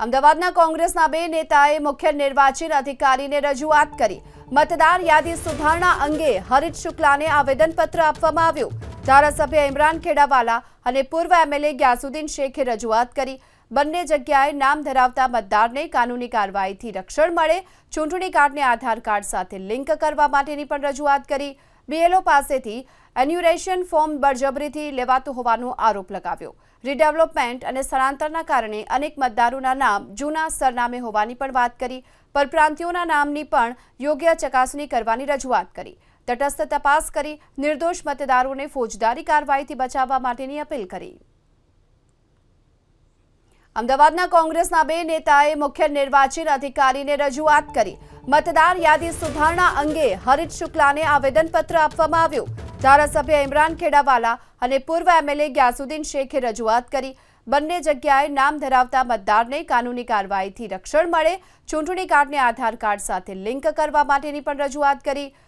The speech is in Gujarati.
અમદાવાદના કોંગ્રેસના બે નેતાએ મુખ્ય નિર્વાચન અધિકારીને રજૂઆત કરી. મતદાર યાદી સુધારણા અંગે હરીશ શુક્લાને આવેદનપત્ર આપવામાં આવ્યું. ધારાસભ્ય ઇમરાન ખેડાવાલા અને પૂર્વ એમએલએ ગ્યાસુદ્દીન શેખે રજૂઆત કરી. બંને જગ્યાએ નામ ધરાવતા મતદારને કાનૂની કાર્યવાહીથી રક્ષણ મળે, ચૂંટણી કાર્ડને આધાર કાર્ડ સાથે લિંક કરવા માટેની પણ રજૂઆત કરી. બીએલઓ પાસેથી એન્યુરેશન ફોર્મ બળજબરીથી લેવાતું હોવાનો આરોપ લગાવ્યો. રીડેવલપમેન્ટ અને સ્થળાંતરના કારણે અનેક મતદારોના નામ જૂના સરનામે હોવાની પણ વાત કરી. પરપ્રાંતિયોના નામની પણ યોગ્ય ચકાસણી કરવાની રજૂઆત કરી. તટસ્થ તપાસ કરી નિર્દોષ મતદારોને ફોજદારી કાર્યવાહીથી બચાવવા માટેની અપીલ કરી. અમદાવાદના કોંગ્રેસના બે નેતાએ મુખ્ય નિર્વાચન અધિકારીને રજૂઆત કરી. મતદાર યાદી સુધારણા અંગે હરીશ શુક્લાને આવેદનપત્ર આપવામાં આવ્યું. ધારાસભ્ય ઇમરાન ખેડાવાલા અને પૂર્વ એમએલએ ગ્યાસુદ્દીન શેખે રજૂઆત કરી. બંને જગ્યાએ નામ ધરાવતા મતદારને કાનૂની કાર્યવાહીથી રક્ષણ મળે, ચૂંટણી કાર્ડને આધાર કાર્ડ સાથે લિંક કરવા માટેની પણ રજૂઆત કરી.